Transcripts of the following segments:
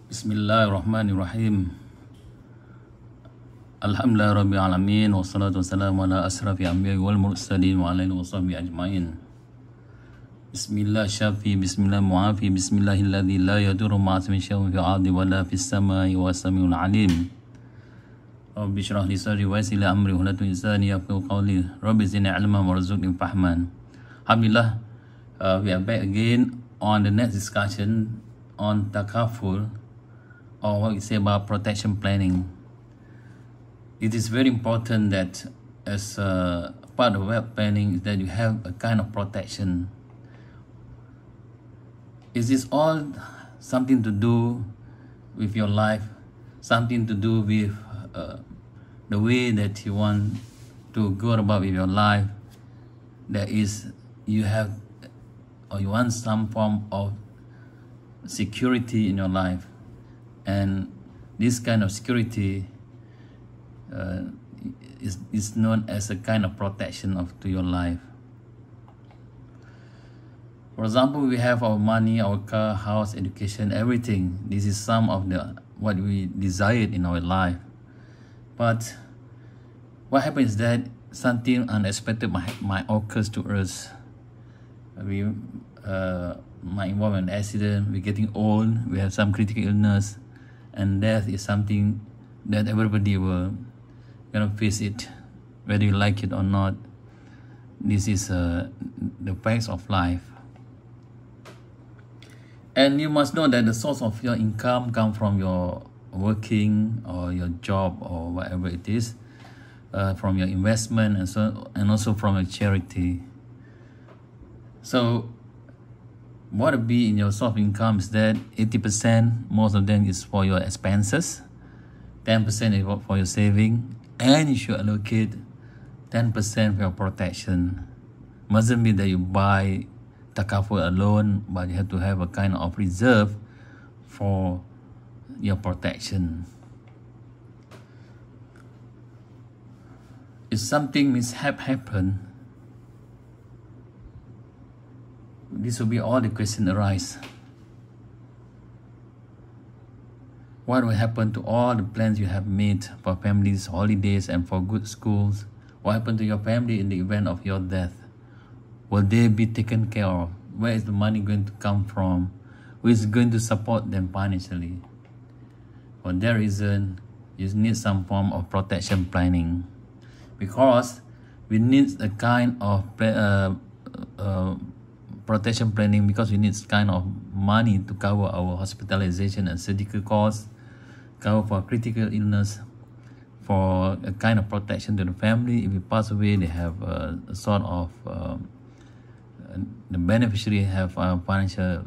Bismillahirrahmanirrahim. Alhamdulillah Rabbil Alamin. Wassalatu wassalamu ala asrafi anbiya wal mursalin wa ala alihi wa sahbihi ajma'in. Bismillah syafi, bismillah mu'afi, bismillahilladzi la yadurru ma'asmi syai'un fil ardi wa la fis samai wa samiul alim. Rabbi shrah li sadri wa yassir li amri wa hlul 'uqdatam min lisani yafqahu qawli. Rabbi zidni ilman warzuqni fahman. Alhamdulillah, we are back again on the next discussion on Takaful, or what we say about protection planning. It is very important that as a part of wealth planning that you have a kind of protection. Is this all something to do with your life, something to do with the way that you want to go about with your life? That is, you have or you want some form of security in your life, and this kind of security is known as a kind of protection to your life. For example, we have our money, our car, house, education, everything. This is some of what we desired in our life. But what happens is that something unexpected might occur to us. We might involve in an accident, we're getting old, we have some critical illness, and death is something that everybody will face it, whether you like it or not. This is the facts of life. And you must know that the source of your income comes from your working or your job or whatever it is, from your investment and also from your charity. So what would be in your source of income is that 80%, most of them is for your expenses, 10% is for your saving, and you should allocate 10% for your protection. Mustn't be that you buy Takaful alone, but you have to have a kind of reserve for your protection. If something mishap happen, this will be all the question arise. What will happen to all the plans you have made for families, holidays, and for good schools? What happened to your family in the event of your death? Will they be taken care of? Where is the money going to come from? Who is going to support them financially? For that reason, you need some form of protection planning, because we need a kind of protection planning, because we need kind of money to cover our hospitalization and surgical costs, cover for critical illness, for a kind of protection to the family. If we pass away, they have a sort of the beneficiary have financial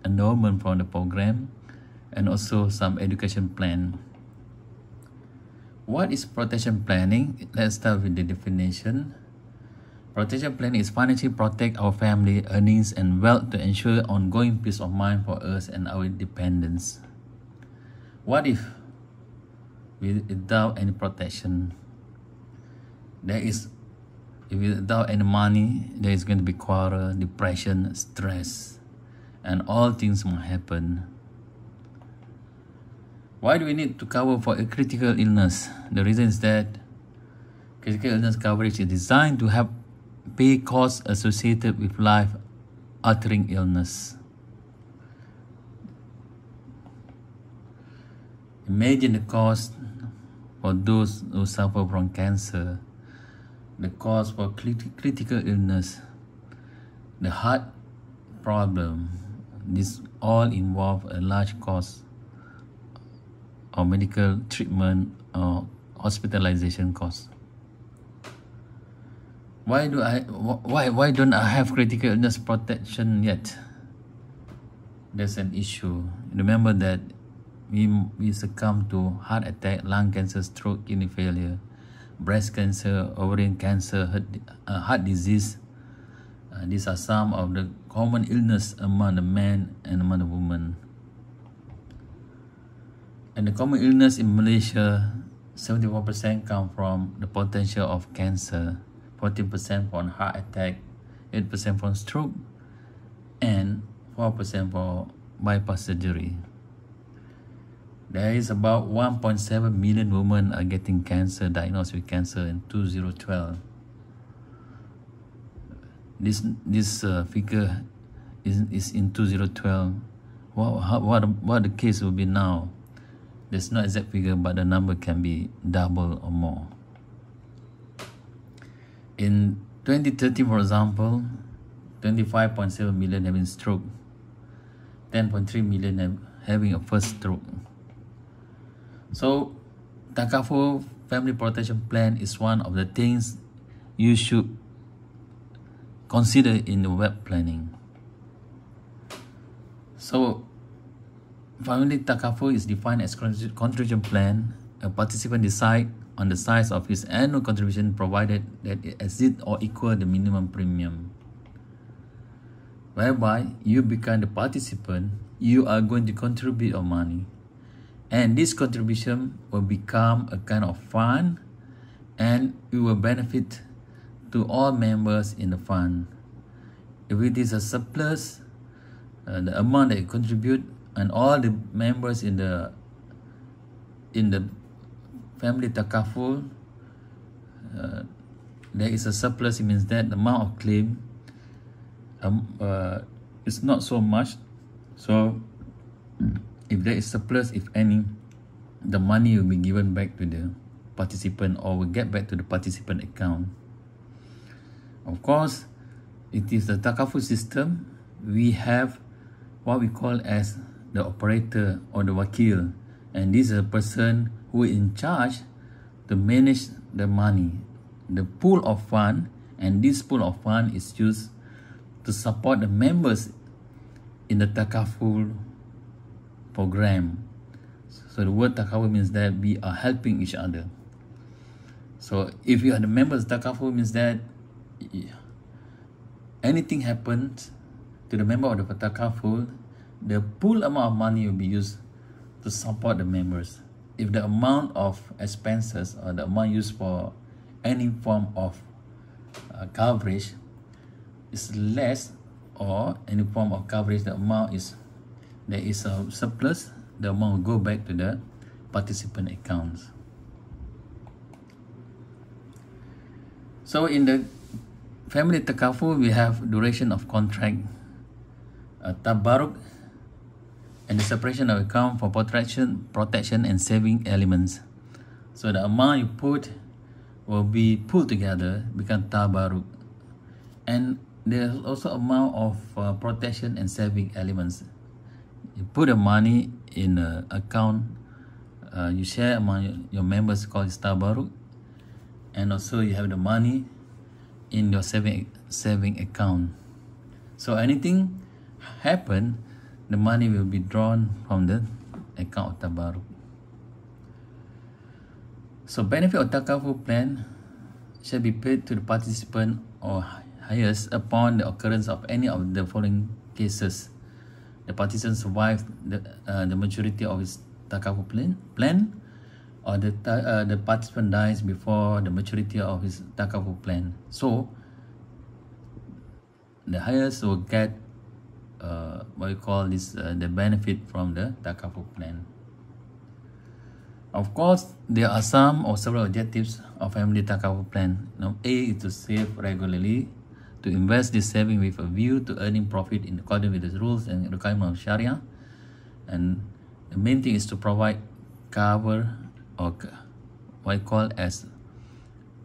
endowment from the program, and also some education plan. What is protection planning? Let's start with the definition. Protection planning is financially protect our family, earnings, and wealth to ensure ongoing peace of mind for us and our dependents. What if without any protection, if without any money, there is going to be quarrel, depression, stress, and all things might happen. Why do we need to cover for a critical illness? The reason is that critical illness coverage is designed to have pay costs associated with life-altering illness. Imagine the cost for those who suffer from cancer, the cost for critical illness, the heart problem. This all involve a large cost of medical treatment or hospitalization costs. Why don't I have critical illness protection yet? There's an issue. Remember that we succumb to heart attack, lung cancer, stroke, kidney failure, breast cancer, ovarian cancer, heart disease. These are some of the common illness among the men and among the women. And the common illness in Malaysia, 74% come from the potential of cancer, 14% from heart attack, 8% from stroke, and 4% for bypass surgery. There is about 1.7 million women are getting cancer, diagnosed with cancer in 2012. This figure is in 2012. What the case will be now? There's no exact figure, but the number can be double or more. In 2013, for example, 25.7 million having stroke, 10.3 million having a first stroke. So, Takaful Family Protection Plan is one of the things you should consider in the web planning. So, Family Takaful is defined as contribution plan. A participant decides on the size of his annual contribution provided that it exceeds or equals the minimum premium. Whereby you become the participant, you are going to contribute your money. And this contribution will become a kind of fund, and it will benefit to all members in the fund. If it is a surplus, the amount that you contribute and all the members in the family Takaful, there is a surplus. It means that the amount of claim is not so much. So if there is surplus, if any, the money will be given back to the participant or will get back to the participant account. Of course, it is the Takaful system. We have what we call as the operator or the wakil, and this is a person who is in charge to manage the money, the pool of fund, and this pool of fund is used to support the members in the Takaful program. So the word Takaful means that we are helping each other. So if you are the members of Takaful, means that anything happens to the member of the Takaful, the pool amount of money will be used to support the members. If the amount of expenses or the amount used for any form of coverage is less, or any form of coverage, the amount is, there is a surplus, the amount will go back to the participant accounts. So in the family Takaful, we have duration of contract, tabaruk, and the separation of account for protection and saving elements. So the amount you put will be pulled together, become tabaruk. And there's also amount of protection and saving elements. You put the money in an account, you share among your members, called tabaruk, and also you have the money in your saving account. So anything happen, the money will be drawn from the account of tabaruk. So benefit of Takaful plan shall be paid to the participant or heirs upon the occurrence of any of the following cases. The participant survives the maturity of his Takaful plan, or the participant dies before the maturity of his Takaful plan. So the heirs will get what we call this, the benefit from the Takaful plan. Of course, there are some or several objectives of family Takaful plan. Now, A is to save regularly, to invest this saving with a view to earning profit in accordance with the rules and requirements of Shari'a. And the main thing is to provide cover, or what we call as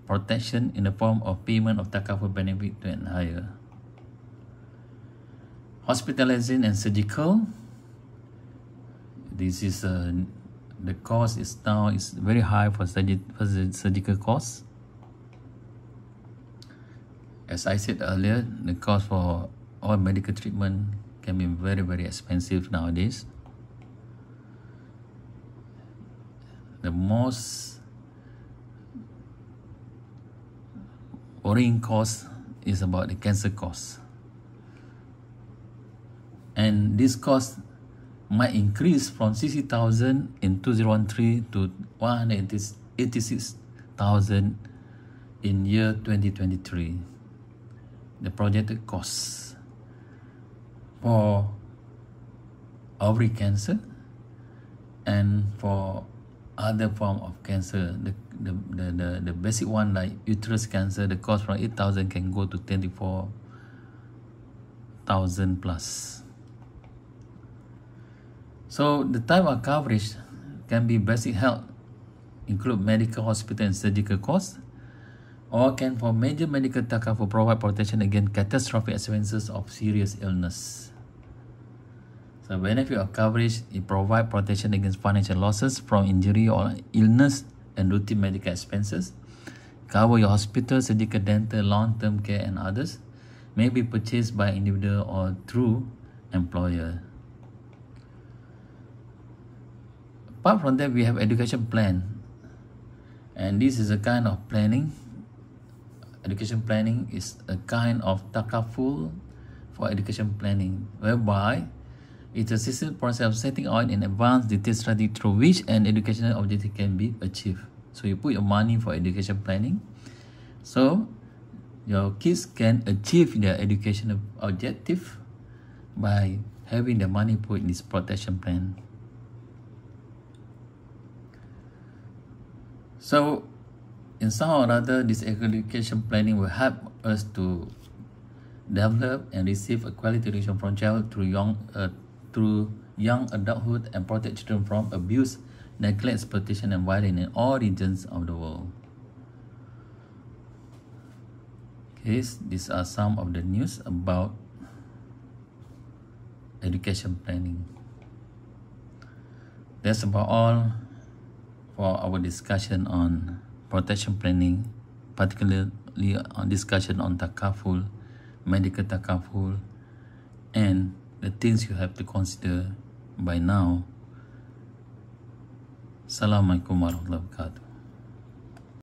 protection, in the form of payment of Takaful benefit to an heir. Hospitalization and surgical. This is the cost is now is very high for surgical costs. As I said earlier, the cost for all medical treatment can be very, very expensive nowadays. The most worrying cost is about the cancer cost. And this cost might increase from 60,000 in 2013 to 186,000 in year 2023. The projected costs for ovary cancer, and for other form of cancer, the basic one like uterus cancer, the cost from 8,000 can go to 24,000 plus. So the type of coverage can be basic health, include medical, hospital, and surgical costs, or can for major medical takaful provide protection against catastrophic expenses of serious illness. So benefit of coverage, it provide protection against financial losses from injury or illness and routine medical expenses. Cover your hospital, surgical, dental, long-term care, and others. May be purchased by individual or through employer. Apart from that, we have education plan, and this is a kind of planning. Education planning is a kind of takaful for education planning, whereby it's a system process of setting out in advance detailed strategy through which an educational objective can be achieved. So you put your money for education planning, so your kids can achieve their educational objective by having the money put in this protection plan. So in some or other, this education planning will help us to develop and receive a quality education from child through young adulthood and protect children from abuse, neglect, exploitation, and violence in all regions of the world. Okay, these are some of the news about education planning. That's about all for our discussion on protection planning, particularly on discussion on takaful, medical takaful, and the things you have to consider by now. Assalamualaikum warahmatullahi wabarakatuh.